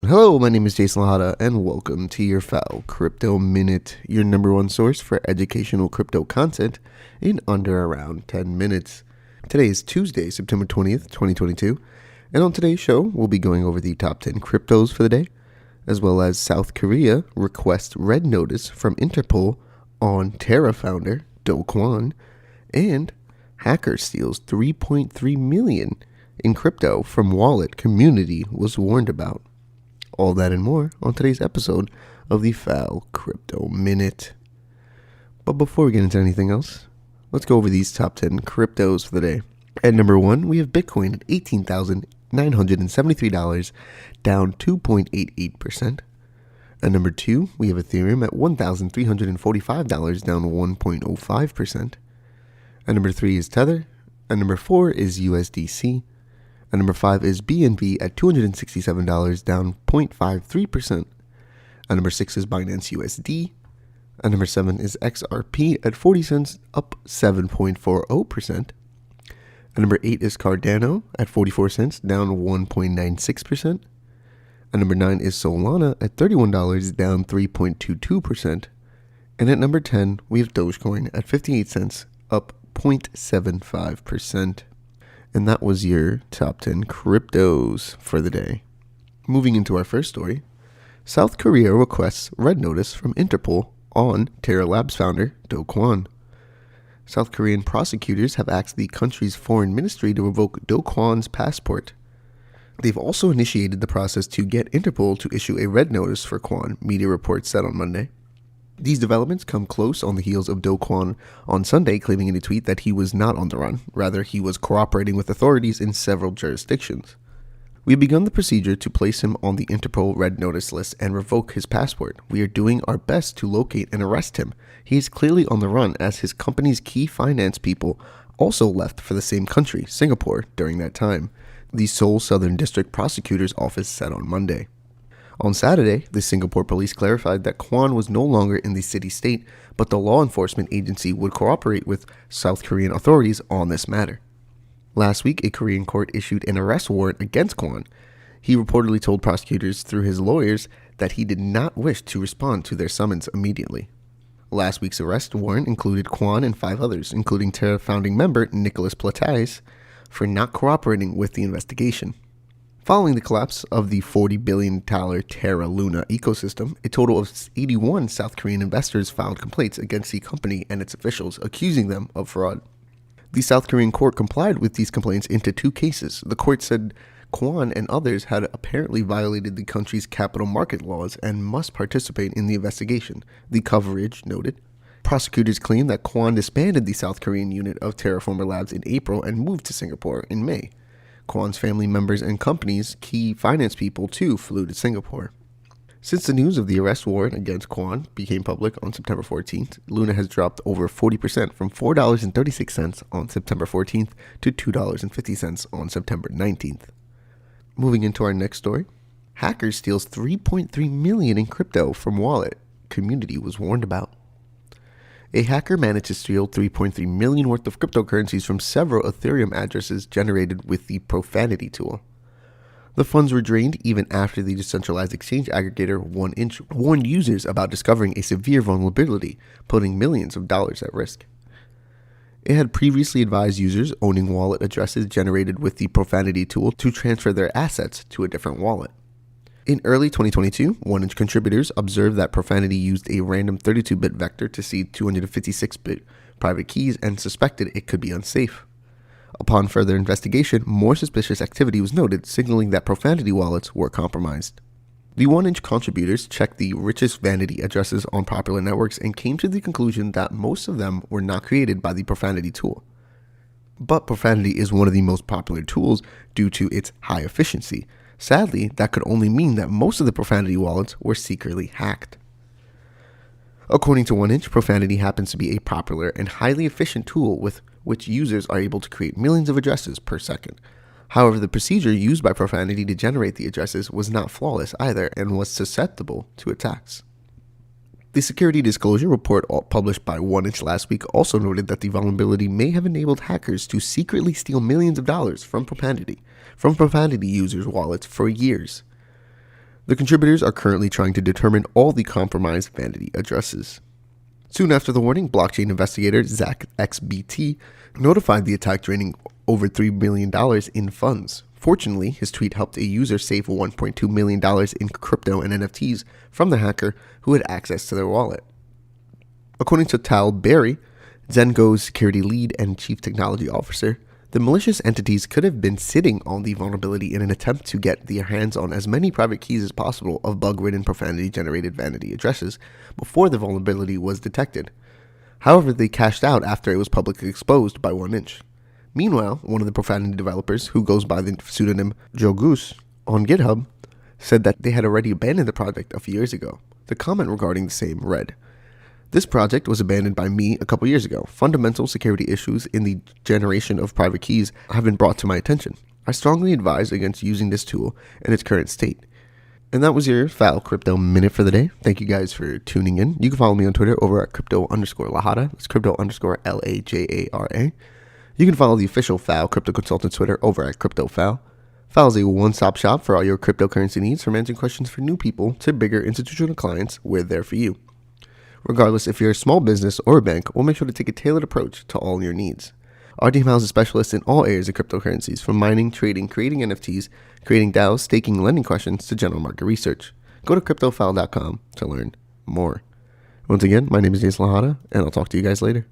Hello, my name is Jason Lahada, and welcome to your FAL Crypto Minute, your number one source for educational crypto content in under around 10 minutes. Today is Tuesday, September 20th, 2022, and on today's show, we'll be going over the top 10 cryptos for the day, as well as South Korea requests red notice from Interpol on Terra founder Do Kwon, and hacker steals $3.3 million in crypto from wallet community was warned about. All that and more on today's episode of the FAL Crypto Minute. But before we get into anything else, let's go over these top 10 cryptos for the day. At number 1, we have Bitcoin at $18,973, down 2.88%. At number 2, we have Ethereum at $1,345, down 1.05%. At number 3 is Tether. At number 4 is USDC. At number 5 is BNB at $267, down 0.53%. At number 6 is Binance USD. At number 7 is XRP at 40 cents, up 7.40%. At number 8 is Cardano at 44 cents, down 1.96%. At number 9 is Solana at $31, down 3.22%. And at number 10, we have Dogecoin at 58 cents, up 0.75%. And that was your top 10 cryptos for the day. Moving into our first story, South Korea requests red notice from Interpol on Terra Labs founder Do Kwon. South Korean prosecutors have asked the country's foreign ministry to revoke Do Kwon's passport. They've also initiated the process to get Interpol to issue a red notice for Kwon, media reports said on Monday. These developments come close on the heels of Do Kwon on Sunday claiming in a tweet that he was not on the run. Rather, he was cooperating with authorities in several jurisdictions. We've begun the procedure to place him on the Interpol red notice list and revoke his passport. We are doing our best to locate and arrest him. He is clearly on the run as his company's key finance people also left for the same country, Singapore, during that time, the Seoul Southern District Prosecutor's Office said on Monday. On Saturday, the Singapore police clarified that Kwon was no longer in the city-state, but the law enforcement agency would cooperate with South Korean authorities on this matter. Last week, a Korean court issued an arrest warrant against Kwon. He reportedly told prosecutors through his lawyers that he did not wish to respond to their summons immediately. Last week's arrest warrant included Kwon and 5 others, including Terra founding member Nicholas Platais, for not cooperating with the investigation. Following the collapse of the $40 billion Terra Luna ecosystem, a total of 81 South Korean investors filed complaints against the company and its officials, accusing them of fraud. The South Korean court complied with these complaints into 2 cases. The court said Kwon and others had apparently violated the country's capital market laws and must participate in the investigation, the coverage noted. Prosecutors claimed that Kwon disbanded the South Korean unit of Terraformer Labs in April and moved to Singapore in May. Kwon's family members and company's key finance people, too, flew to Singapore. Since the news of the arrest warrant against Kwon became public on September 14th, Luna has dropped over 40% from $4.36 on September 14th to $2.50 on September 19th. Moving into our next story, hacker steals $3.3 million in crypto from wallet community was warned about. A hacker managed to steal $3.3 million worth of cryptocurrencies from several Ethereum addresses generated with the Profanity tool. The funds were drained even after the decentralized exchange aggregator 1inch warned users about discovering a severe vulnerability, putting millions of dollars at risk. It had previously advised users owning wallet addresses generated with the Profanity tool to transfer their assets to a different wallet. In early 2022, 1inch contributors observed that Profanity used a random 32-bit vector to seed 256-bit private keys and suspected it could be unsafe. Upon further investigation, more suspicious activity was noted, signaling that Profanity wallets were compromised. The 1inch contributors checked the richest vanity addresses on popular networks and came to the conclusion that most of them were not created by the Profanity tool. But Profanity is one of the most popular tools due to its high efficiency. Sadly, that could only mean that most of the Profanity wallets were secretly hacked. According to 1inch, Profanity happens to be a popular and highly efficient tool with which users are able to create millions of addresses per second. However, the procedure used by Profanity to generate the addresses was not flawless either and was susceptible to attacks. The security disclosure report published by 1inch last week also noted that the vulnerability may have enabled hackers to secretly steal millions of dollars from Profanity users' wallets for years. The contributors are currently trying to determine all the compromised vanity addresses. Soon after the warning, blockchain investigator Zach XBT notified the attack, draining over $3 million in funds. Fortunately, his tweet helped a user save $1.2 million in crypto and NFTs from the hacker who had access to their wallet. According to Tal Berry, Zengo's security lead and chief technology officer, the malicious entities could have been sitting on the vulnerability in an attempt to get their hands on as many private keys as possible of bug-ridden profanity-generated vanity addresses before the vulnerability was detected. However, they cashed out after it was publicly exposed by 1inch. Meanwhile, one of the profanity developers, who goes by the pseudonym Joe Goose on GitHub, said that they had already abandoned the project a few years ago. The comment regarding the same read, "This project was abandoned by me a couple years ago. Fundamental security issues in the generation of private keys have been brought to my attention. I strongly advise against using this tool in its current state." And that was your FAL Crypto Minute for the day. Thank you guys for tuning in. You can follow me on Twitter over at crypto_Lahara. That's crypto_LAJARA. You can follow the official FAL Crypto Consultant Twitter over at CryptoFAL. FAL is a one-stop shop for all your cryptocurrency needs, from answering questions for new people to bigger institutional clients. We're there for you. Regardless if you're a small business or a bank, we'll make sure to take a tailored approach to all your needs. Our team houses specialists in all areas of cryptocurrencies, from mining, trading, creating NFTs, creating DAOs, staking, lending questions, to general market research. Go to cryptofal.com to learn more. Once again, my name is Jason Lahara, and I'll talk to you guys later.